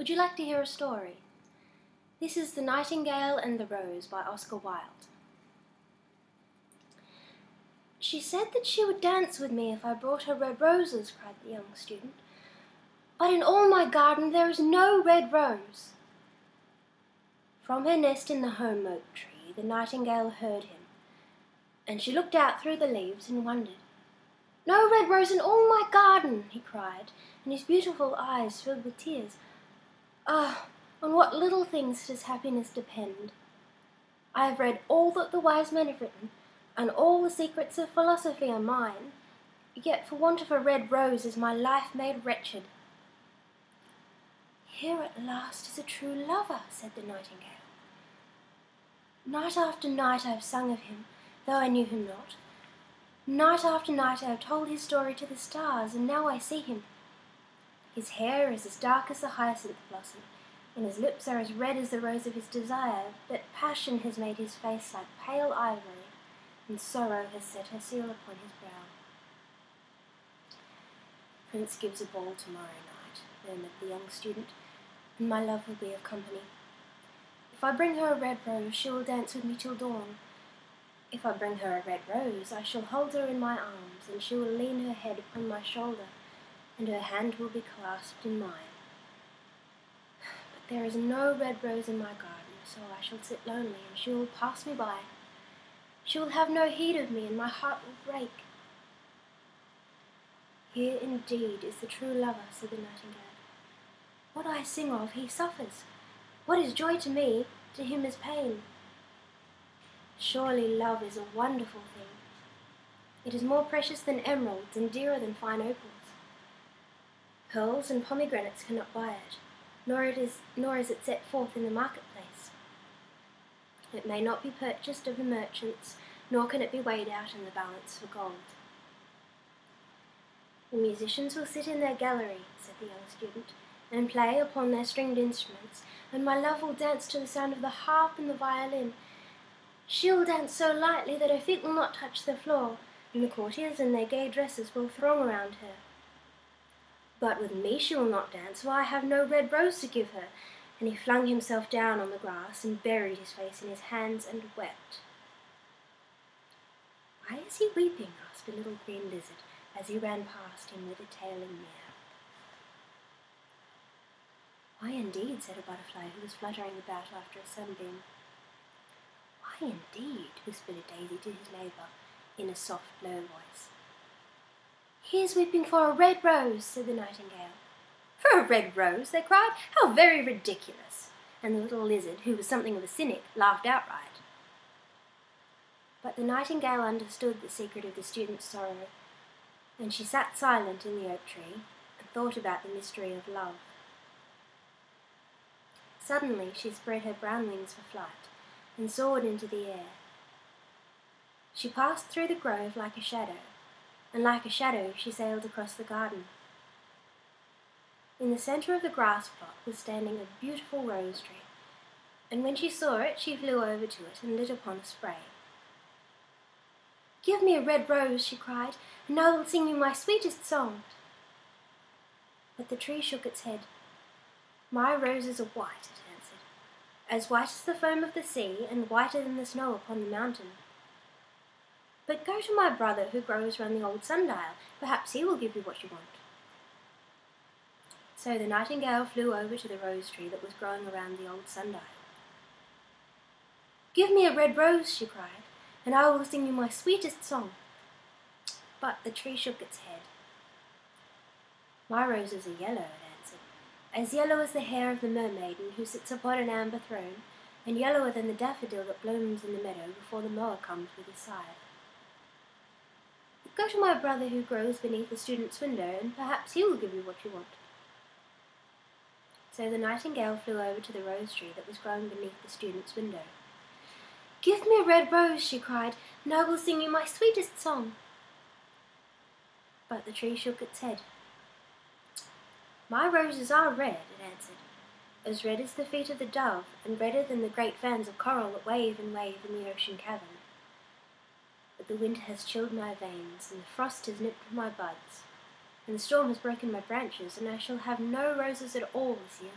Would you like to hear a story? This is The Nightingale and the Rose by Oscar Wilde. She said that she would dance with me if I brought her red roses, cried the young student. But in all my garden there is no red rose. From her nest in the home oak tree, the nightingale heard him, and she looked out through the leaves and wondered. No red rose in all my garden, he cried, and his beautiful eyes filled with tears. Ah, on what little things does happiness depend? I have read all that the wise men have written, and all the secrets of philosophy are mine, yet for want of a red rose is my life made wretched. Here at last is a true lover, said the nightingale. Night after night I have sung of him, though I knew him not. Night after night I have told his story to the stars, and now I see him. His hair is as dark as the hyacinth blossom, and his lips are as red as the rose of his desire, but passion has made his face like pale ivory, and sorrow has set her seal upon his brow. Prince gives a ball tomorrow night, murmured the young student, and my love will be of company. If I bring her a red rose, she will dance with me till dawn. If I bring her a red rose, I shall hold her in my arms, and she will lean her head upon my shoulder, and her hand will be clasped in mine. But there is no red rose in my garden, so I shall sit lonely, and she will pass me by. She will have no heed of me, and my heart will break. Here indeed is the true lover, said the nightingale. What I sing of, he suffers. What is joy to me, to him is pain. Surely love is a wonderful thing. It is more precious than emeralds and dearer than fine opals. Pearls and pomegranates cannot buy it, nor is it set forth in the marketplace. It may not be purchased of the merchants, nor can it be weighed out in the balance for gold. The musicians will sit in their gallery, said the young student, and play upon their stringed instruments, and my love will dance to the sound of the harp and the violin. She will dance so lightly that her feet will not touch the floor, and the courtiers in their gay dresses will throng around her. But with me she will not dance, for I have no red rose to give her. And he flung himself down on the grass and buried his face in his hands and wept. Why is he weeping? Asked a little green lizard as he ran past him with a tail in the air. Why indeed, said a butterfly who was fluttering about after a sunbeam. Why indeed, whispered a daisy to his neighbour in a soft, low voice. He is weeping for a red rose, said the nightingale. For a red rose, they cried. How very ridiculous! And the little lizard, who was something of a cynic, laughed outright. But the nightingale understood the secret of the student's sorrow, and she sat silent in the oak tree and thought about the mystery of love. Suddenly she spread her brown wings for flight and soared into the air. She passed through the grove like a shadow, and like a shadow she sailed across the garden. In the centre of the grass plot was standing a beautiful rose tree, and when she saw it she flew over to it and lit upon a spray. Give me a red rose, she cried, and I will sing you my sweetest song. But the tree shook its head. My roses are white, it answered, as white as the foam of the sea and whiter than the snow upon the mountain. But go to my brother who grows round the old sundial, perhaps he will give you what you want. So the nightingale flew over to the rose tree that was growing around the old sundial. Give me a red rose, she cried, and I will sing you my sweetest song. But the tree shook its head. My roses are yellow, it answered, as yellow as the hair of the mermaiden who sits upon an amber throne, and yellower than the daffodil that blooms in the meadow before the mower comes with his scythe. Go to my brother who grows beneath the student's window, and perhaps he will give you what you want. So the nightingale flew over to the rose tree that was growing beneath the student's window. Give me a red rose, she cried, and I will sing you my sweetest song. But the tree shook its head. My roses are red, it answered, as red as the feet of the dove, and redder than the great fans of coral that wave and wave in the ocean cavern. But the wind has chilled my veins, and the frost has nipped my buds, and the storm has broken my branches, and I shall have no roses at all this year.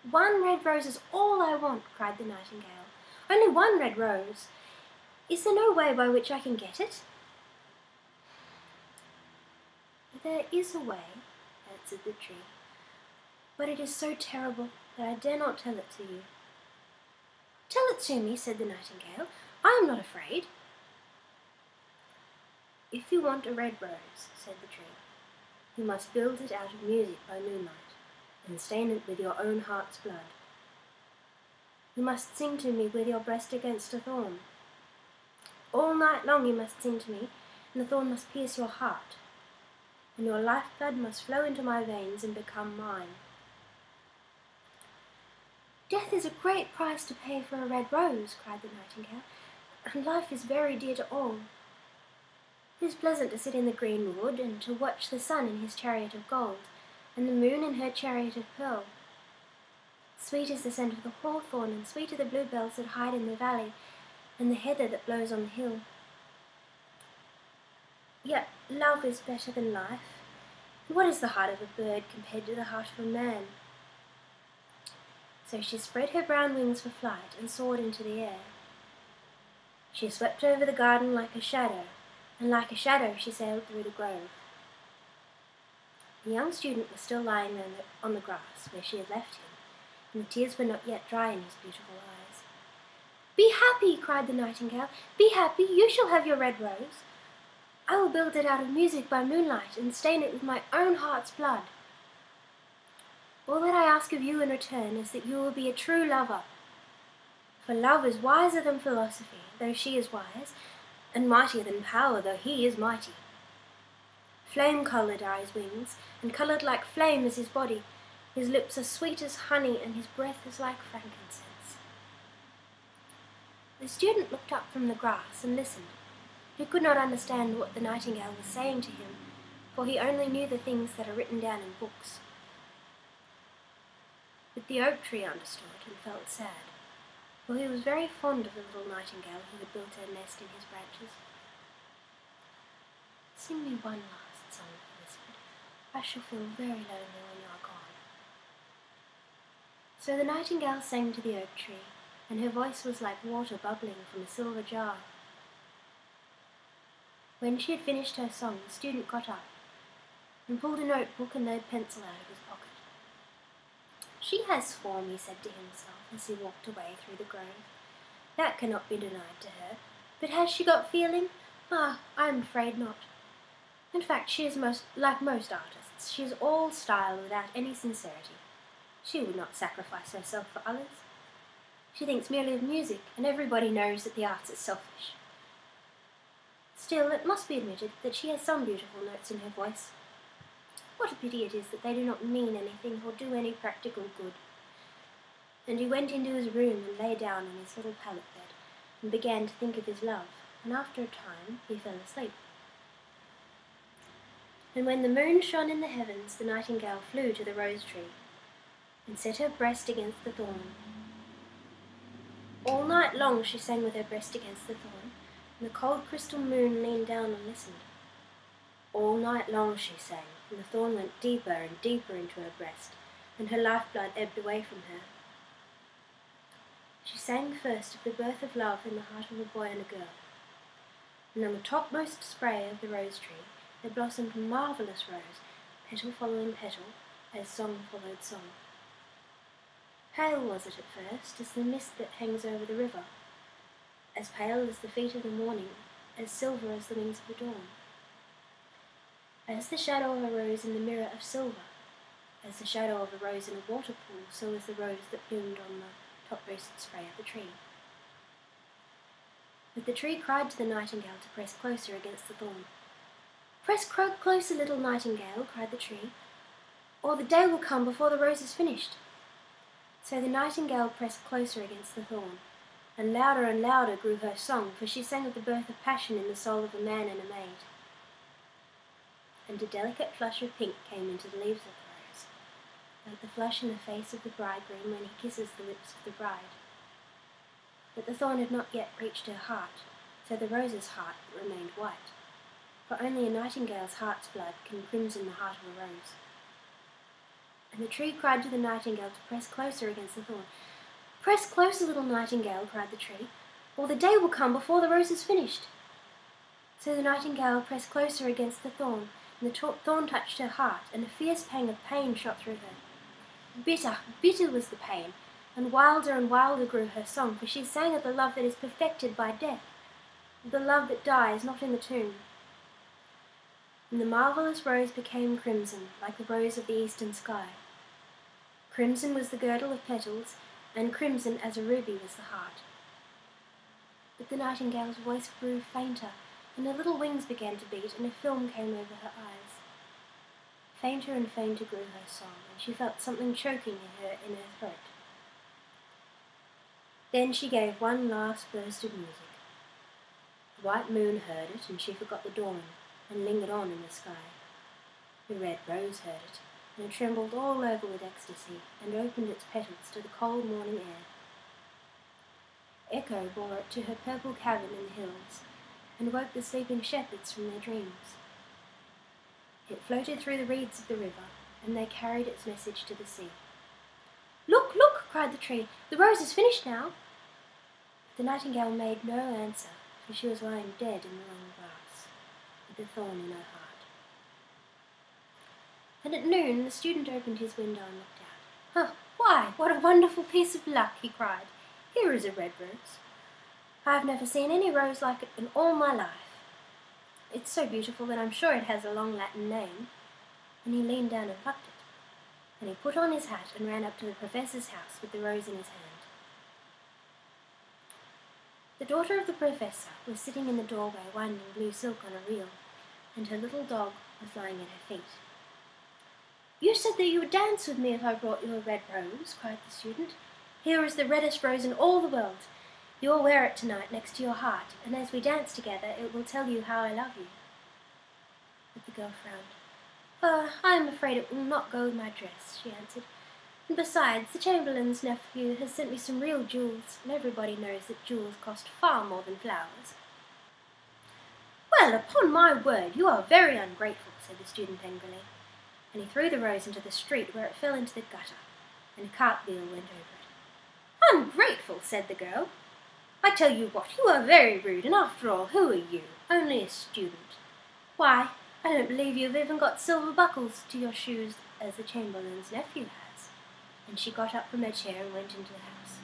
"One red rose is all I want," cried the nightingale. "Only one red rose. Is there no way by which I can get it?" "There is a way," answered the tree, "but it is so terrible that I dare not tell it to you." "Tell it to me," said the nightingale. "I am not afraid." "If you want a red rose," said the tree, "you must build it out of music by moonlight, and stain it with your own heart's blood. You must sing to me with your breast against a thorn. All night long you must sing to me, and the thorn must pierce your heart, and your lifeblood must flow into my veins and become mine." "Death is a great price to pay for a red rose," cried the nightingale, "and life is very dear to all. It is pleasant to sit in the green wood and to watch the sun in his chariot of gold, and the moon in her chariot of pearl. Sweet is the scent of the hawthorn, and sweet are the bluebells that hide in the valley, and the heather that blows on the hill. Yet love is better than life. And what is the heart of a bird compared to the heart of a man?" So she spread her brown wings for flight and soared into the air. She swept over the garden like a shadow, and like a shadow she sailed through the grove. The young student was still lying on the grass where she had left him, and the tears were not yet dry in his beautiful eyes. "Be happy!" cried the nightingale. "Be happy! You shall have your red rose. I will build it out of music by moonlight and stain it with my own heart's blood. All that I ask of you in return is that you will be a true lover. For love is wiser than philosophy, though she is wise, and mightier than power, though he is mighty. Flame-coloured are his wings, and coloured like flame is his body. His lips are sweet as honey, and his breath is like frankincense." The student looked up from the grass and listened. He could not understand what the nightingale was saying to him, for he only knew the things that are written down in books. But the oak tree understood and felt sad, for he was very fond of the little nightingale who had built her nest in his branches. "Sing me one last song," he whispered. "I shall feel very lonely when you are gone." So the nightingale sang to the oak tree, and her voice was like water bubbling from a silver jar. When she had finished her song, the student got up and pulled a notebook and lead pencil out of his pocket. "She has form," he said to himself as he walked away through the grove. "That cannot be denied to her. But has she got feeling? Ah, I am afraid not. In fact, she is like most artists. She is all style without any sincerity. She would not sacrifice herself for others. She thinks merely of music, and everybody knows that the arts are selfish. Still, it must be admitted that she has some beautiful notes in her voice. What a pity it is that they do not mean anything or do any practical good." And he went into his room and lay down on his little pallet bed and began to think of his love, and after a time he fell asleep. And when the moon shone in the heavens, the nightingale flew to the rose tree and set her breast against the thorn. All night long she sang with her breast against the thorn, and the cold crystal moon leaned down and listened. All night long she sang, and the thorn went deeper and deeper into her breast, and her lifeblood ebbed away from her. She sang first of the birth of love in the heart of a boy and a girl, and on the topmost spray of the rose tree there blossomed a marvellous rose, petal following petal, as song followed song. Pale was it at first, as the mist that hangs over the river, as pale as the feet of the morning, as silver as the wings of the dawn. As the shadow of a rose in the mirror of silver, as the shadow of a rose in a water pool, so was the rose that bloomed on the topmost spray of the tree. But the tree cried to the nightingale to press closer against the thorn. "Press closer, little nightingale," cried the tree, "or the day will come before the rose is finished." So the nightingale pressed closer against the thorn, and louder grew her song, for she sang of the birth of passion in the soul of a man and a maid. And a delicate flush of pink came into the leaves of the rose, like the flush in the face of the bridegroom when he kisses the lips of the bride. But the thorn had not yet reached her heart, so the rose's heart remained white, for only a nightingale's heart's blood can crimson the heart of a rose. and the tree cried to the nightingale to press closer against the thorn. "Press closer, little nightingale," cried the tree, "or the day will come before the rose is finished." So the nightingale pressed closer against the thorn, and the thorn touched her heart, and a fierce pang of pain shot through her. Bitter, bitter was the pain, and wilder grew her song, for she sang of the love that is perfected by death, of the love that dies not in the tomb. And the marvellous rose became crimson, like the rose of the eastern sky. Crimson was the girdle of petals, and crimson as a ruby was the heart. But the nightingale's voice grew fainter, and her little wings began to beat, and a film came over her eyes. Fainter and fainter grew her song, and she felt something choking in her throat. Then she gave one last burst of music. The white moon heard it, and she forgot the dawn, and lingered on in the sky. The red rose heard it, and it trembled all over with ecstasy, and opened its petals to the cold morning air. Echo bore it to her purple cabin in the hills, and woke the sleeping shepherds from their dreams. It floated through the reeds of the river, and they carried its message to the sea. "Look, look!" cried the tree. "The rose is finished now." The nightingale made no answer, for she was lying dead in the long grass, with the thorn in her heart. And at noon the student opened his window and looked out. "Why, what a wonderful piece of luck!" he cried. "Here is a red rose. I have never seen any rose like it in all my life. It's so beautiful that I'm sure it has a long Latin name." And he leaned down and plucked it. And he put on his hat and ran up to the professor's house with the rose in his hand. The daughter of the professor was sitting in the doorway winding blue silk on a reel, and her little dog was lying at her feet. "You said that you would dance with me if I brought you a red rose," cried the student. "Here is the reddest rose in all the world. You will wear it tonight next to your heart, and as we dance together it will tell you how I love you." But the girl frowned. "I am afraid it will not go with my dress," she answered. "And besides, the Chamberlain's nephew has sent me some real jewels, and everybody knows that jewels cost far more than flowers." "Well, upon my word, you are very ungrateful," said the student angrily, and he threw the rose into the street, where it fell into the gutter, and a cartwheel went over it. "Ungrateful," said the girl. "I tell you what, you are very rude, and after all, who are you? Only a student. Why, I don't believe you've even got silver buckles to your shoes as the Chamberlain's nephew has." And she got up from her chair and went into the house.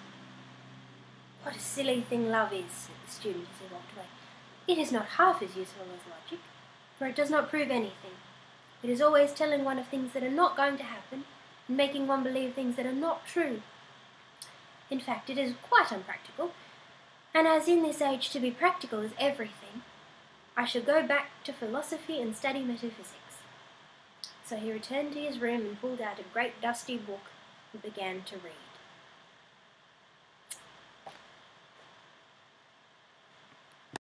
"What a silly thing love is," said the student as he walked away. "It is not half as useful as logic, for it does not prove anything. It is always telling one of things that are not going to happen, and making one believe things that are not true. In fact, it is quite unpractical, and as in this age to be practical is everything, I shall go back to philosophy and study metaphysics." So he returned to his room and pulled out a great dusty book and began to read.